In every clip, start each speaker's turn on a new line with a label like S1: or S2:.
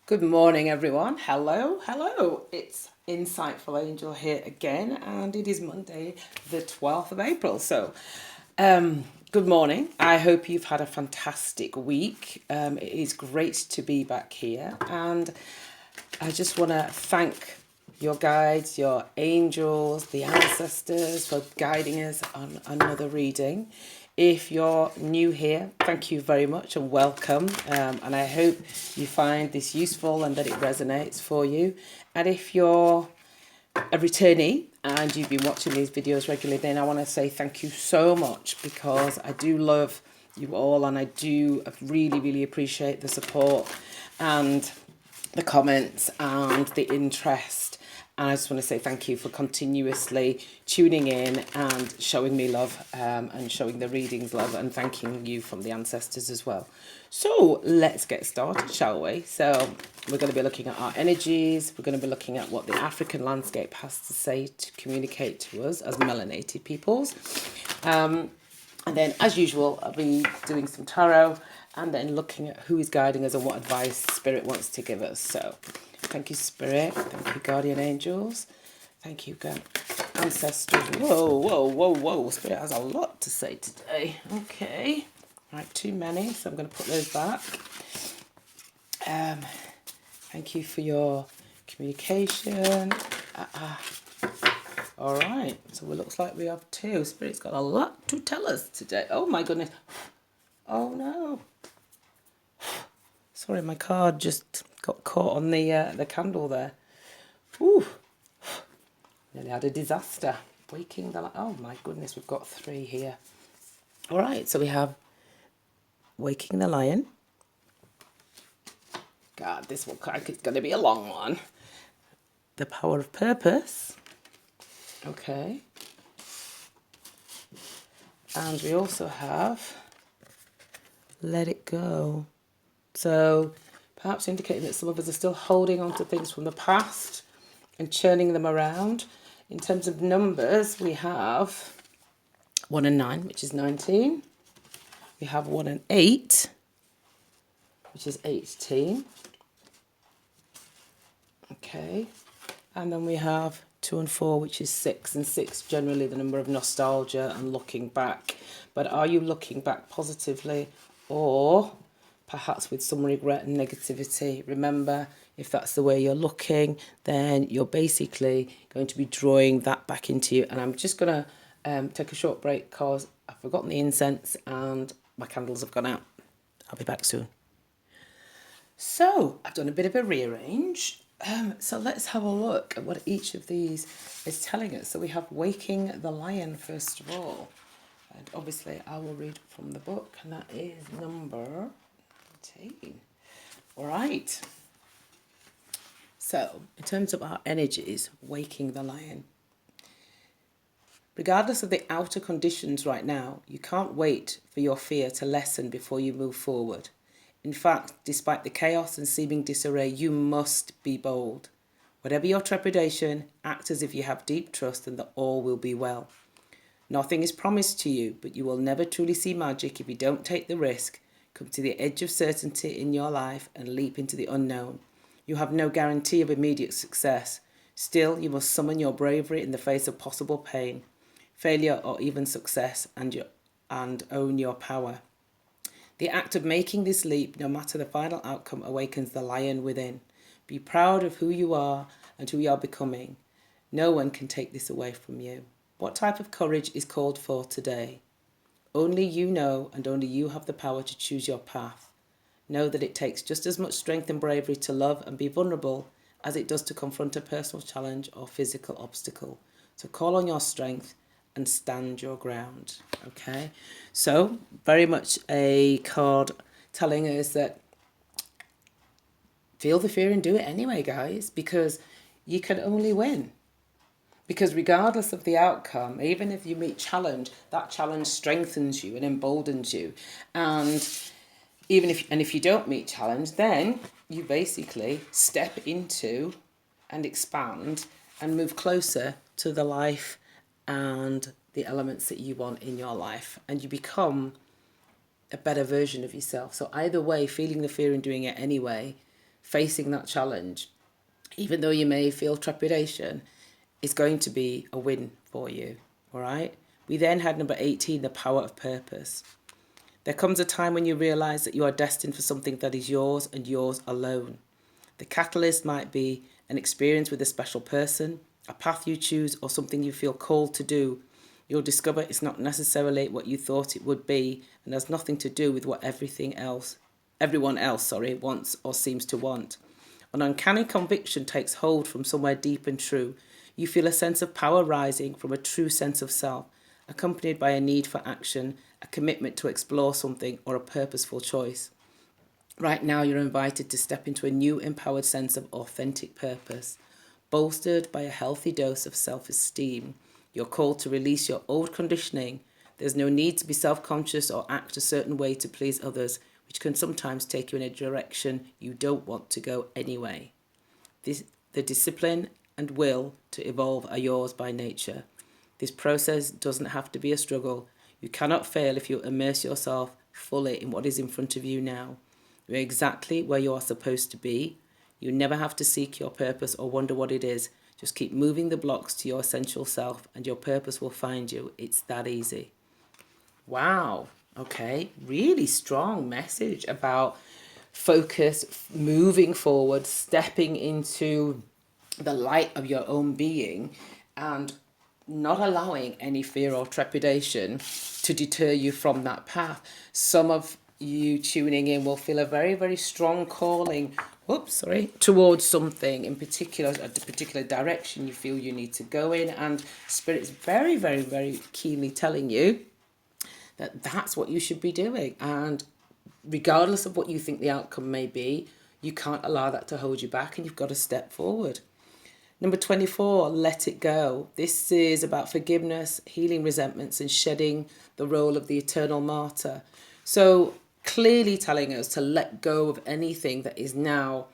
S1: Good morning, everyone. Hello, hello. It's Insightful Angel here again, and it is Monday, the 12th of April. Good morning. I hope you've had a fantastic week. It is great to be back here, and I just want to thank your guides, your angels, the ancestors for guiding us on another reading. If you're new here, thank you very much and welcome. And I hope you find this useful and that it resonates for you. And if you're a returnee and you've been watching these videos regularly, then I want to say thank you so much, because I do love you all and I do really, really appreciate the support and the comments and the interest. And I just want to say thank you for continuously tuning in and showing me love, and showing the readings love, and thanking you from the ancestors as well. So let's get started, shall we? So we're going to be looking at our energies. We're going to be looking at what the African landscape has to say to communicate to us as melanated peoples. And then, as usual, I'll be doing some tarot and then looking at who is guiding us and what advice Spirit wants to give us. So thank you, Spirit. Thank you, Guardian Angels. Thank you, Ancestors. Whoa, whoa, whoa, whoa. Spirit has a lot to say today. Okay. Right, too many, so I'm going to put those back. Thank you for your communication. All right, so it looks like we have two. Spirit's got a lot to tell us today. Oh my goodness. Oh no. Sorry, my card just got caught on the candle there. Ooh. Nearly had a disaster. Waking the... Oh my goodness, we've got three here. All right, so we have Waking the Lion. God, this one is going to be a long one. The Power of Purpose. Okay. And we also have Let It Go. So perhaps indicating that some of us are still holding on to things from the past and churning them around. In terms of numbers, we have 1 and 9, which is 19. We have 1 and 8, which is 18. Okay. And then we have 2 and 4, which is 6. And 6, generally the number of nostalgia and looking back. But are you looking back positively, or perhaps with some regret and negativity? Remember, if that's the way you're looking, then you're basically going to be drawing that back into you. And I'm just going to take a short break because I've forgotten the incense and my candles have gone out. I'll be back soon. So I've done a bit of a rearrange. So let's have a look at what each of these is telling us. So we have Waking the Lion, first of all. And obviously I will read from the book, and that is number 19. All right. So in terms of our energies, Waking the Lion. Regardless of the outer conditions right now, you can't wait for your fear to lessen before you move forward. In fact, despite the chaos and seeming disarray, you must be bold. Whatever your trepidation, act as if you have deep trust and that all will be well. Nothing is promised to you, but you will never truly see magic if you don't take the risk, come to the edge of certainty in your life and leap into the unknown. You have no guarantee of immediate success. Still, you must summon your bravery in the face of possible pain, failure, or even success, and own your power. The act of making this leap, no matter the final outcome, awakens the lion within. Be proud of who you are and who you are becoming. No one can take this away from you. What type of courage is called for today? Only you know, and only you have the power to choose your path. Know that it takes just as much strength and bravery to love and be vulnerable as it does to confront a personal challenge or physical obstacle. So call on your strength and stand your ground. Okay, so very much a card telling us that feel the fear and do it anyway, guys, because you can only win. Because regardless of the outcome, even if you meet challenge, that challenge strengthens you and emboldens you. And if you don't meet challenge, then you basically step into and expand and move closer to the life and the elements that you want in your life, and you become a better version of yourself. So either way, feeling the fear and doing it anyway facing that challenge, even though you may feel trepidation, is going to be a win for you. All right. We then had number 18, the power of purpose. There comes a time when you realize that you are destined for something that is yours and yours alone. The catalyst might be an experience with a special person, a path you choose, or something you feel called to do. You'll discover it's not necessarily what you thought it would be and has nothing to do with what everyone else wants or seems to want. An uncanny conviction takes hold from somewhere deep and true. You feel a sense of power rising from a true sense of self, accompanied by a need for action, a commitment to explore something, or a purposeful choice. Right now, you're invited to step into a new empowered sense of authentic purpose, bolstered by a healthy dose of self-esteem. You're called to release your old conditioning. There's no need to be self-conscious or act a certain way to please others, which can sometimes take you in a direction you don't want to go anyway. The discipline and will to evolve are yours by nature. This process doesn't have to be a struggle. You cannot fail if you immerse yourself fully in what is in front of you now. You're exactly where you are supposed to be. You never have to seek your purpose or wonder what it is. Just keep moving the blocks to your essential self and your purpose will find you. It's that easy. Wow. Okay. Really strong message about focus, moving forward, stepping into the light of your own being and not allowing any fear or trepidation to deter you from that path. Some of you tuning in will feel a very, very strong calling, towards something in particular, a particular direction you feel you need to go in. And Spirit's very, very, very keenly telling you that that's what you should be doing. And regardless of what you think the outcome may be, you can't allow that to hold you back and you've got to step forward. Number 24, let it go. This is about forgiveness, healing resentments, and shedding the role of the eternal martyr. So clearly telling us to let go of anything that is now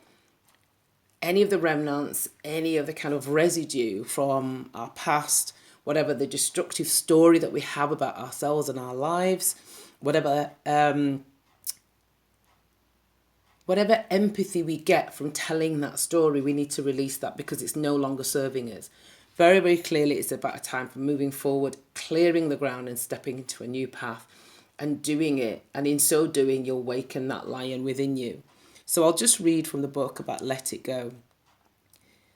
S1: any of the remnants, any of the kind of residue from our past, whatever the destructive story that we have about ourselves and our lives, whatever empathy we get from telling that story, we need to release that because it's no longer serving us. Very, very clearly, it's about a time for moving forward, clearing the ground and stepping into a new path and doing it. And in so doing, you'll waken that lion within you. So I'll just read from the book about let it go.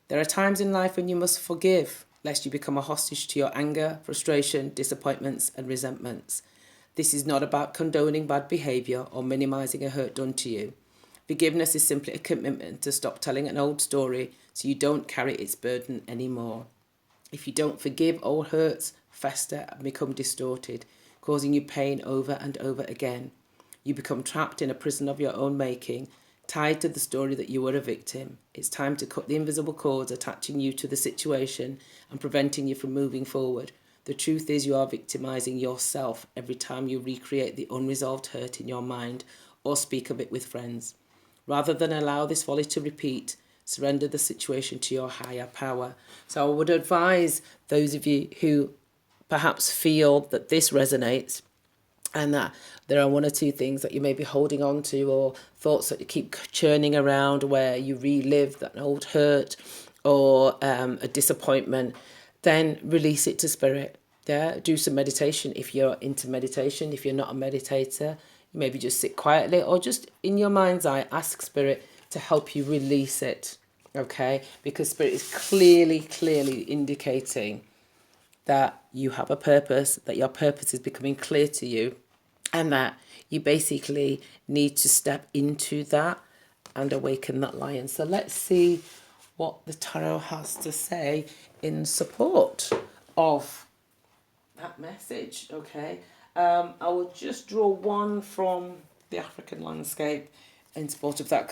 S1: There are times in life when you must forgive, lest you become a hostage to your anger, frustration, disappointments, and resentments. This is not about condoning bad behaviour or minimising a hurt done to you. Forgiveness is simply a commitment to stop telling an old story so you don't carry its burden anymore. If you don't forgive, old hurts fester and become distorted, causing you pain over and over again. You become trapped in a prison of your own making, tied to the story that you were a victim. It's time to cut the invisible cords attaching you to the situation and preventing you from moving forward. The truth is you are victimizing yourself every time you recreate the unresolved hurt in your mind or speak of it with friends. Rather than allow this folly to repeat, surrender the situation to your higher power. So I would advise those of you who perhaps feel that this resonates and that there are one or two things that you may be holding on to or thoughts that you keep churning around where you relive that old hurt or a disappointment, then release it to Spirit. Yeah, do some meditation if you're into meditation. If you're not a meditator, maybe just sit quietly or just in your mind's eye, ask Spirit to help you release it, okay? Because Spirit is clearly indicating that you have a purpose, that your purpose is becoming clear to you, and that you basically need to step into that and awaken that lion. So let's see what the tarot has to say in support of that message, okay? I will just draw one from the African landscape in support of that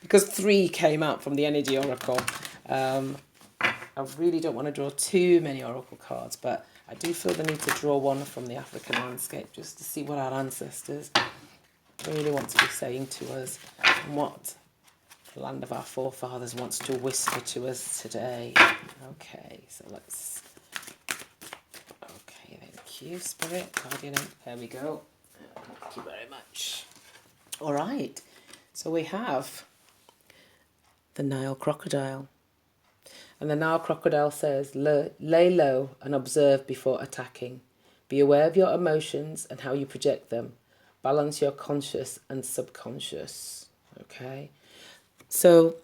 S1: because 3 came out from the Energy Oracle. I really don't want to draw too many Oracle cards, but I do feel the need to draw one from the African landscape just to see what our ancestors really want to be saying to us and what the land of our forefathers wants to whisper to us today. Okay, so let's... Okay, thank you, Spirit, Guardian. There we go. Thank you very much. All right, so we have the Nile crocodile. And the Nile crocodile says, lay low and observe before attacking. Be aware of your emotions and how you project them. Balance your conscious and subconscious. Okay. So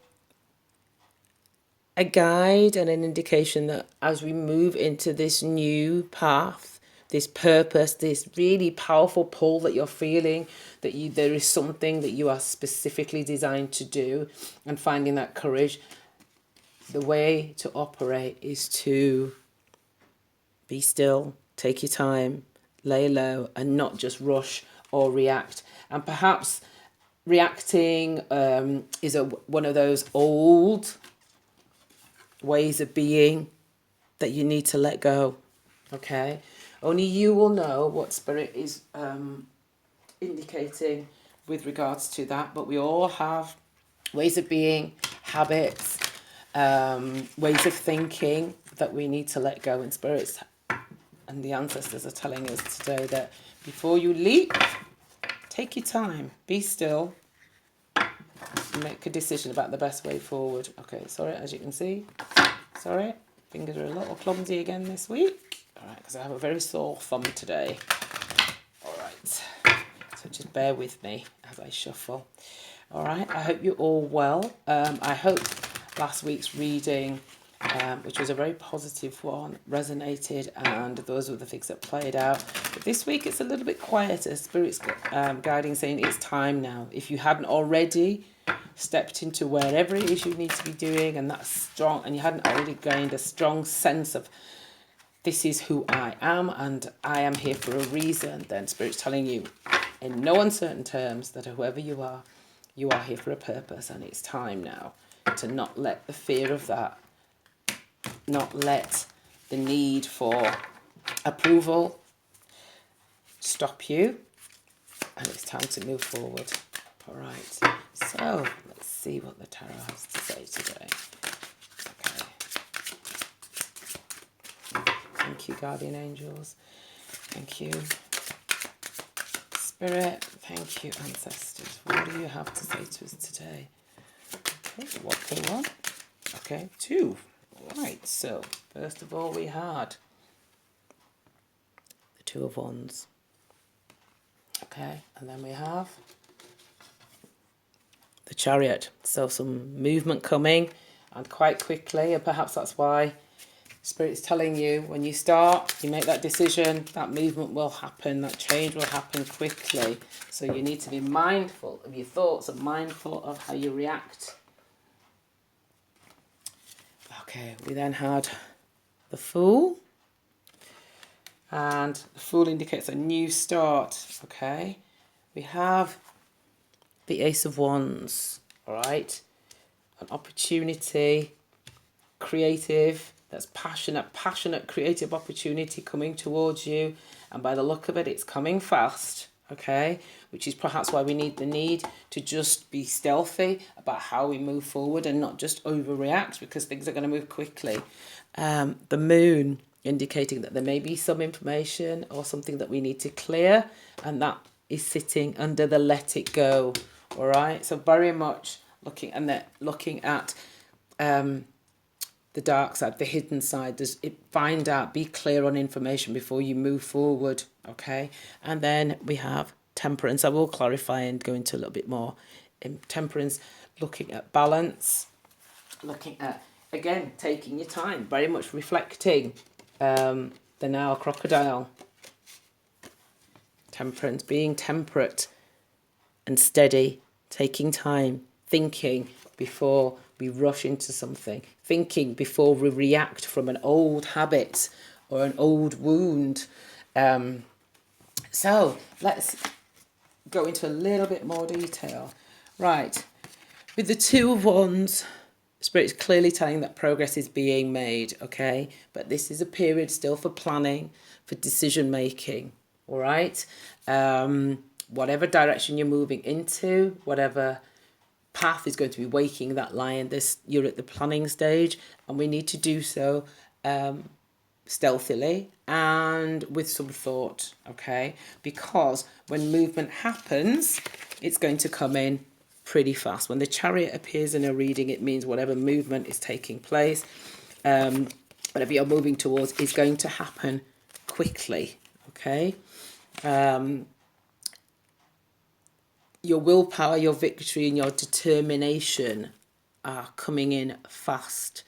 S1: a guide and an indication that as we move into this new path, this purpose, this really powerful pull that you're feeling, that there is something that you are specifically designed to do, and finding that courage, the way to operate is to be still, take your time, lay low, and not just rush or react. And perhaps reacting is one of those old ways of being that you need to let go. Okay? Only you will know what Spirit is indicating with regards to that. But we all have ways of being, habits, ways of thinking that we need to let go. And Spirits and the ancestors are telling us today that before you leap, take your time, be still, make a decision about the best way forward. Okay, sorry, as you can see, sorry, fingers are a little clumsy again this week. All right, because I have a very sore thumb today. All right, so just bear with me as I shuffle. All right, I hope you're all well. I hope last week's reading, which was a very positive one, resonated, and those were the things that played out. But this week it's a little bit quieter. Spirit's guiding, saying it's time now. If you hadn't already stepped into wherever it is you need to be doing, and that's strong, and you hadn't already gained a strong sense of this is who I am and I am here for a reason, then Spirit's telling you in no uncertain terms that whoever you are here for a purpose, and it's time now to not let the fear of that, not let the need for approval stop you, and it's time to move forward. All right, so let's see what the tarot has to say today. Okay. Thank you, guardian angels. Thank you, Spirit. Thank you, ancestors. What do you have to say to us today? Okay, what came on? Okay, 2. Right, so first of all we had the 2 of Wands. Okay, and then we have the Chariot. So some movement coming, and quite quickly, and perhaps that's why Spirit's telling you when you start, you make that decision, that movement will happen, that change will happen quickly. So you need to be mindful of your thoughts and mindful of how you react. Okay, we then had the Fool, and the Fool indicates a new start. Okay, we have the Ace of Wands. All right, an opportunity, creative, that's passionate creative opportunity coming towards you, and by the look of it, it's coming fast. Okay, which is perhaps why we need to just be stealthy about how we move forward and not just overreact, because things are going to move quickly. The Moon indicating that there may be some information or something that we need to clear, and that is sitting under the let it go. All right, so very much looking at the dark side, the hidden side. Find out, be clear on information before you move forward, okay? And then we have Temperance. I will clarify and go into a little bit more. In Temperance, looking at balance, looking at, again, taking your time, very much reflecting the Nile crocodile. Temperance, being temperate and steady, taking time, thinking before we rush into something, thinking before we react from an old habit or an old wound. So let's go into a little bit more detail. Right, with the 2 of Wands, Spirit's clearly telling that progress is being made, okay? But this is a period still for planning, for decision making, all right? Whatever direction you're moving into, whatever path is going to be waking that lion, you're at the planning stage, and we need to do so stealthily and with some thought, okay? Because when movement happens, it's going to come in pretty fast. When the Chariot appears in a reading, it means whatever movement is taking place, whatever you're moving towards, is going to happen quickly, okay? Your willpower, your victory, and your determination are coming in fast,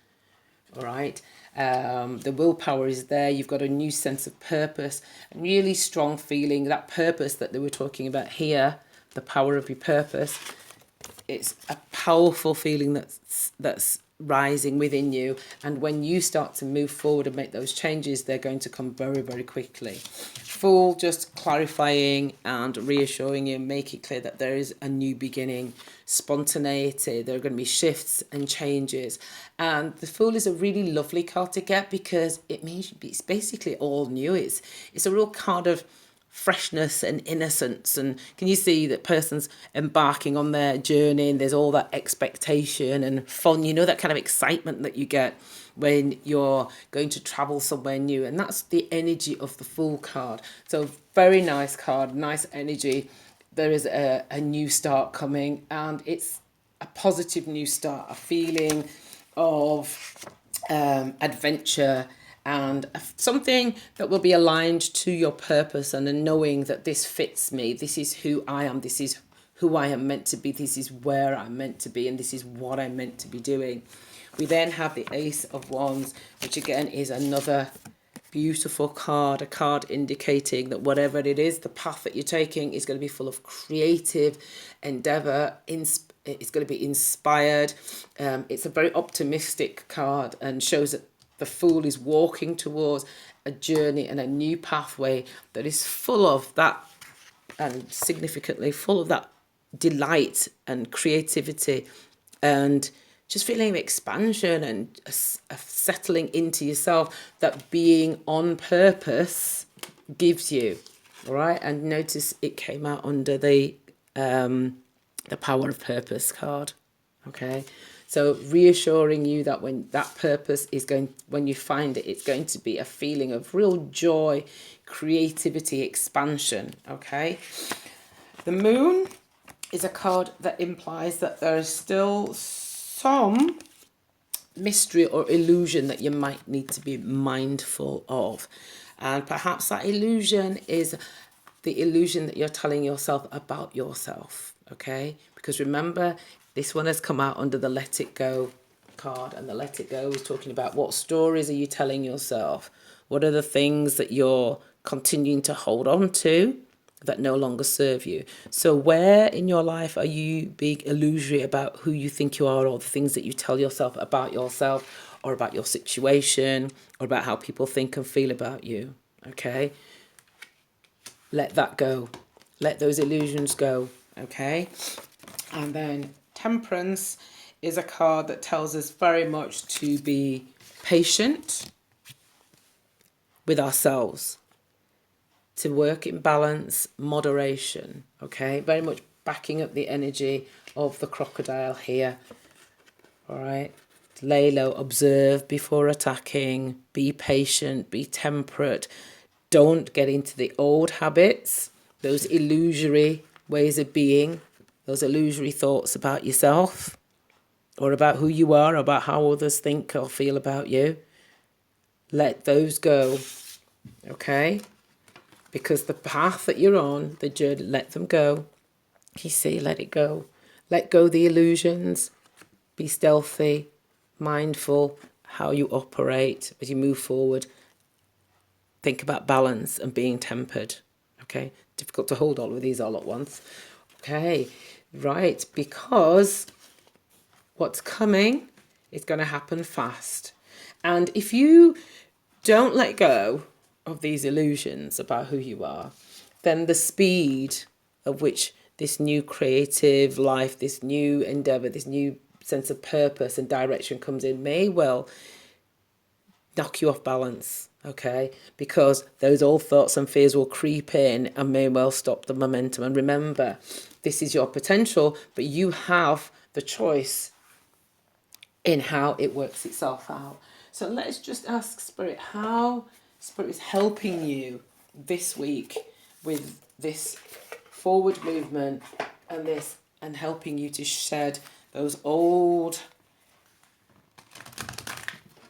S1: all right? The willpower is there. You've got a new sense of purpose, a really strong feeling. That purpose that they were talking about here, the power of your purpose, it's a powerful feeling that's rising within you. And when you start to move forward and make those changes, they're going to come very, very quickly. Fool, just clarifying and reassuring you, make it clear that there is a new beginning, spontaneity, there are going to be shifts and changes. And the Fool is a really lovely card to get because it means it's basically all new. It's a real card of freshness and innocence, and can you see that person's embarking on their journey and there's all that expectation and fun, that kind of excitement that you get when you're going to travel somewhere new, and that's the energy of the Fool card. So very nice card, nice energy. There is a new start coming, and it's a positive new start, a feeling of adventure, and something that will be aligned to your purpose, and a knowing that this fits me, this is who I am, this is who I am meant to be, this is where I'm meant to be, and this is what I'm meant to be doing. We then have the Ace of Wands, which again is another beautiful card, a card indicating that whatever it is, the path that you're taking is going to be full of creative endeavour, it's going to be inspired. It's a very optimistic card and shows that the Fool is walking towards a journey and a new pathway that is full of that, and significantly full of that delight and creativity, and just feeling expansion and a settling into yourself that being on purpose gives you. All right, and notice it came out under the Power of Purpose card. Okay. So reassuring you that when that purpose is when you find it, it's going to be a feeling of real joy, creativity, expansion, okay? The Moon is a card that implies that there is still some mystery or illusion that you might need to be mindful of. And perhaps that illusion is the illusion that you're telling yourself about yourself, okay? Because remember, this one has come out under the Let It Go card, and the Let It Go is talking about what stories are you telling yourself? What are the things that you're continuing to hold on to that no longer serve you? So where in your life are you being illusory about who you think you are, or the things that you tell yourself, or about your situation, or about how people think and feel about you, okay? Let that go. Let those illusions go, okay? And then Temperance is a card that tells us very much to be patient with ourselves, to work in balance, moderation, okay? Very much backing up the energy of the crocodile here, all right? Lay low, observe before attacking, be patient, be temperate. Don't get into the old habits, those illusory ways of being, those illusory thoughts about yourself or about who you are, or about how others think or feel about you. Let those go, okay? Because the path that you're on, the journey, let them go. You see, let it go. Let go the illusions. Be stealthy, mindful how you operate as you move forward. Think about balance and being tempered, okay? Difficult to hold all of these all at once. Okay, right, because what's coming is going to happen fast. And if you don't let go of these illusions about who you are, then the speed of which this new creative life, this new endeavour, this new sense of purpose and direction comes in may well knock you off balance, okay? Because those old thoughts and fears will creep in and may well stop the momentum. And remember, this is your potential, but you have the choice in how it works itself out. So let's just ask Spirit how Spirit is helping you this week with this forward movement and this and helping you to shed those old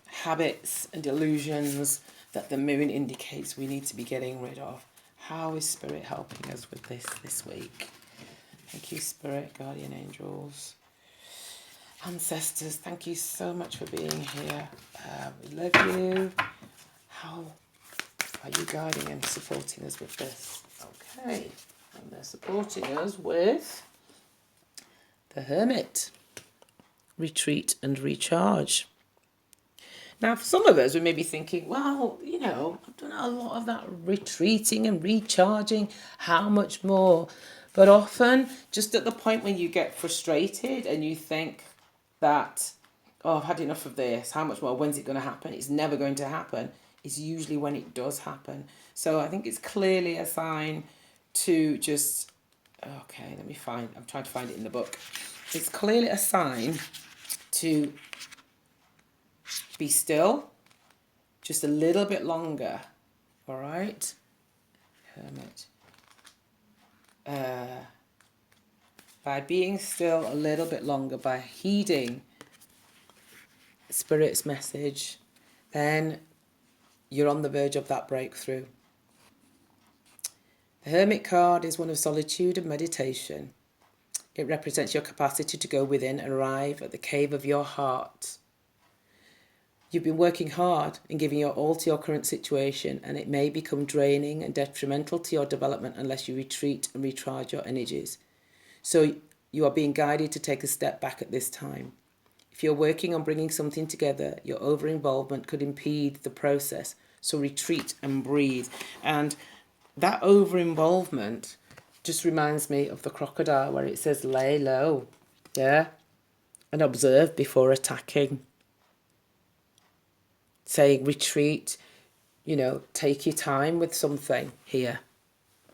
S1: habits and delusions that the moon indicates we need to be getting rid of. How is Spirit helping us with this week? Thank you, Spirit, Guardian Angels, Ancestors. Thank you so much for being here. We love you. How are you guiding and supporting us with this? Okay, and they're supporting us with the Hermit. Retreat and recharge. Now, for some of us, we may be thinking, well, you know, I've done a lot of that retreating and recharging. How much more? But often, just at the point when you get frustrated and you think that, oh, I've had enough of this. How much more? When's it going to happen? It's never going to happen. It's usually when it does happen. So I think it's clearly a sign to just, okay, let me find, I'm trying to find it in the book. It's clearly a sign to be still just a little bit longer. All right, Hermit. By being still a little bit longer, by heeding Spirit's message, then you're on the verge of that breakthrough. The Hermit card is one of solitude and meditation. It represents your capacity to go within and arrive at the cave of your heart. You've been working hard and giving your all to your current situation, and it may become draining and detrimental to your development unless you retreat and recharge your energies. So you are being guided to take a step back at this time. If you're working on bringing something together, your over-involvement could impede the process. So retreat and breathe. And that over-involvement just reminds me of the crocodile where it says lay low, yeah, and observe before attacking. Saying retreat, you know, take your time with something here,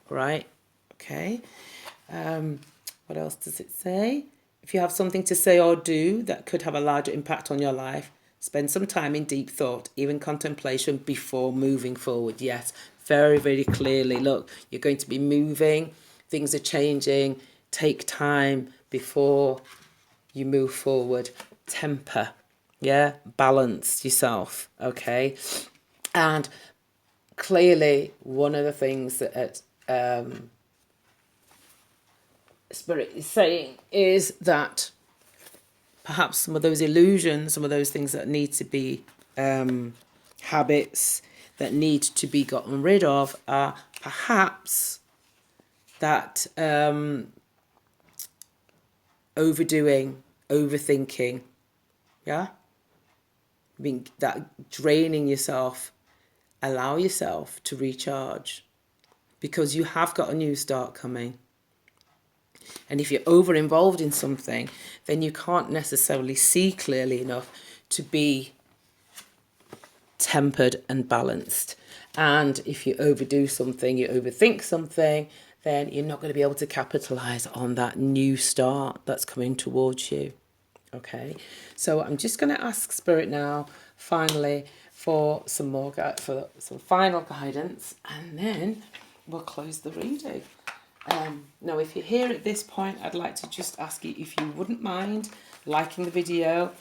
S1: right? Okay. What else does it say? If you have something to say or do that could have a larger impact on your life, spend some time in deep thought, even contemplation, before moving forward. Yes, very, very clearly. Look, you're going to be moving. Things are changing. Take time before you move forward. Temper. Yeah, balance yourself, okay? And clearly, one of the things that Spirit is saying is that perhaps some of those illusions, some of those things that need to be habits that need to be gotten rid of are perhaps that overdoing, overthinking, yeah? Being that draining yourself. Allow yourself to recharge because you have got a new start coming. And if you're over involved in something, then you can't necessarily see clearly enough to be tempered and balanced. And if you overdo something, you overthink something, then you're not going to be able to capitalize on that new start that's coming towards you. Okay, so I'm just going to ask Spirit now, finally, for some more for some final guidance, and then we'll close the reading. Now, if you're here at this point, I'd like to just ask you if you wouldn't mind liking the video,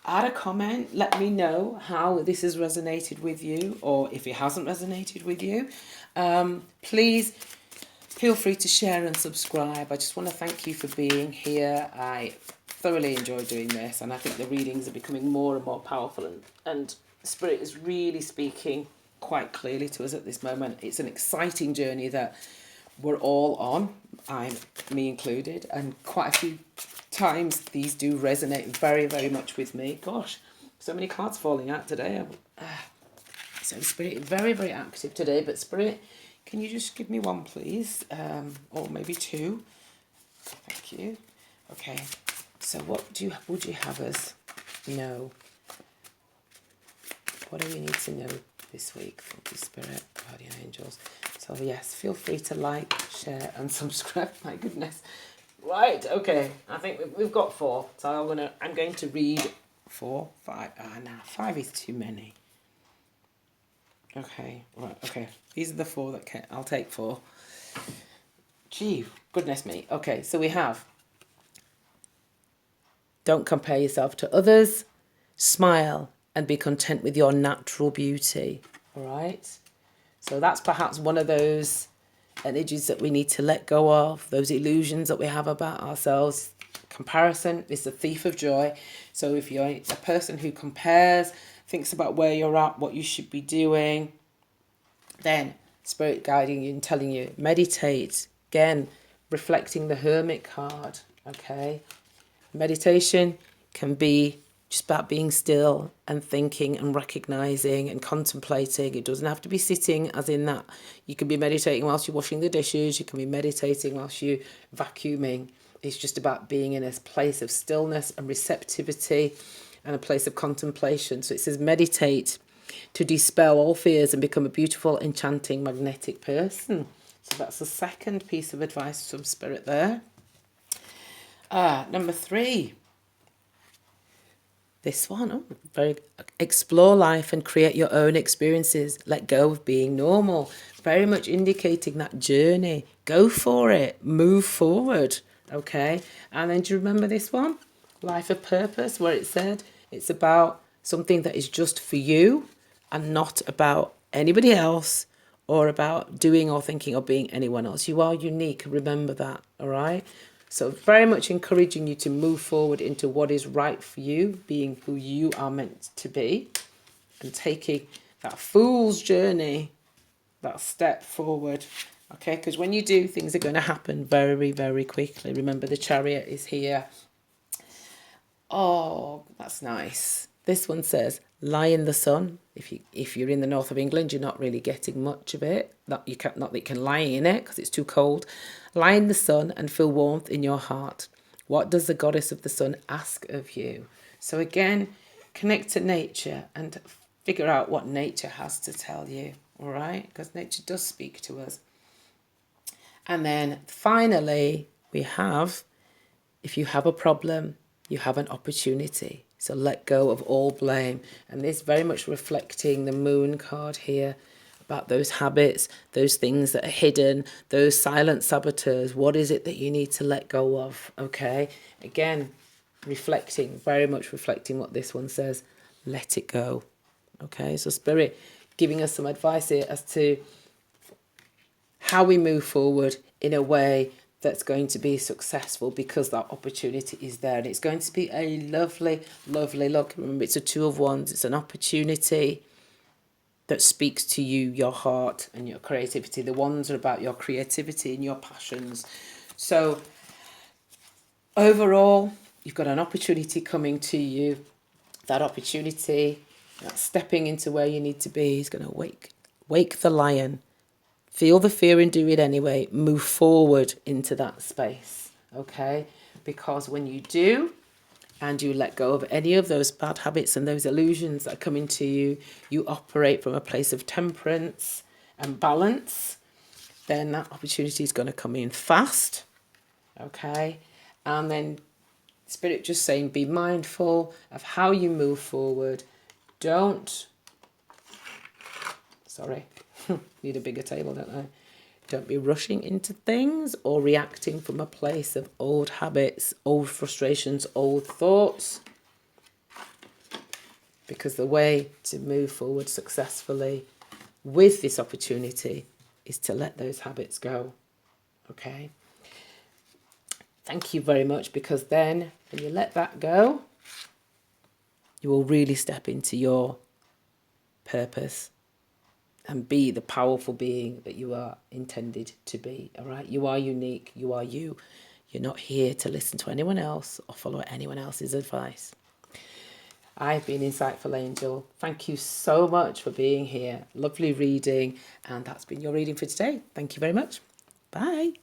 S1: add a comment, let me know how this has resonated with you, or if it hasn't resonated with you. Please feel free to share and subscribe. I just want to thank you for being here. I thoroughly enjoy doing this, and I think the readings are becoming more and more powerful, and Spirit is really speaking quite clearly to us at this moment. It's an exciting journey that we're all on, me included, and quite a few times these do resonate very, very much with me. Gosh, so many cards falling out today. So Spirit, very, very active today, but Spirit, can you just give me one, please? Or maybe two. Thank you. Okay. So what would you have us know? What do we need to know this week? Thank you, Spirit, Guardian Angels. So yes, feel free to like, share and subscribe. My goodness. Right, okay. I think we've got 4. So I'm going to read 4, 5. No, 5 is too many. Okay, right, okay. These are the 4 I'll take 4. Gee, goodness me. Okay, so we have Don't compare yourself to others. Smile and be content with your natural beauty. All right? So that's perhaps one of those energies that we need to let go of, those illusions that we have about ourselves. Comparison is the thief of joy. So if you're a person who compares, thinks about where you're at, what you should be doing, then Spirit guiding you and telling you, meditate. Again, reflecting the Hermit card, okay? Meditation can be just about being still and thinking and recognizing and contemplating. It doesn't have to be sitting, as in that. You can be meditating whilst you're washing the dishes. You can be meditating whilst you're vacuuming. It's just about being in a place of stillness and receptivity and a place of contemplation. So it says meditate to dispel all fears and become a beautiful, enchanting, magnetic person. So that's the second piece of advice from Spirit there. Number 3. This one, very explore life and create your own experiences. Let go of being normal. Very much indicating that journey. Go for it. Move forward. Okay. And then do you remember this one? Life of purpose, where it said it's about something that is just for you and not about anybody else or about doing or thinking or being anyone else. You are unique. Remember that. All right. So very much encouraging you to move forward into what is right for you, being who you are meant to be, and taking that fool's journey, that step forward. Okay, because when you do, things are going to happen very, very quickly. Remember, the Chariot is here. Oh, that's nice. This one says, lie in the sun. If you're in the north of England, you're not really getting much of it. Not that you can lie in it because it's too cold. Lie in the sun and feel warmth in your heart. What does the goddess of the sun ask of you? So again, connect to nature and figure out what nature has to tell you. All right? Because nature does speak to us. And then finally, we have, if you have a problem, you have an opportunity. So let go of all blame. And this very much reflecting the moon card here about those habits, those things that are hidden, those silent saboteurs. What is it that you need to let go of? Okay. Again, very much reflecting what this one says. Let it go. Okay. So Spirit giving us some advice here as to how we move forward in a way that's going to be successful, because that opportunity is there. And it's going to be a lovely, lovely look. Remember, it's a 2 of Wands. It's an opportunity that speaks to you, your heart and your creativity. The Wands are about your creativity and your passions. So overall, you've got an opportunity coming to you. That opportunity, that stepping into where you need to be, is going to wake the lion. Feel the fear and do it anyway. Move forward into that space, okay? Because when you do, and you let go of any of those bad habits and those illusions that are coming to you, you operate from a place of temperance and balance, then that opportunity is going to come in fast, okay? And then Spirit just saying, be mindful of how you move forward. Need a bigger table, don't I? Don't be rushing into things or reacting from a place of old habits, old frustrations, old thoughts. Because the way to move forward successfully with this opportunity is to let those habits go. Okay? Thank you very much, because then when you let that go, you will really step into your purpose and be the powerful being that you are intended to be. All right? You are unique. You are you. You're not here to listen to anyone else or follow anyone else's advice. I've been Insightful Angel. Thank you so much for being here. Lovely reading. And that's been your reading for today. Thank you very much. Bye.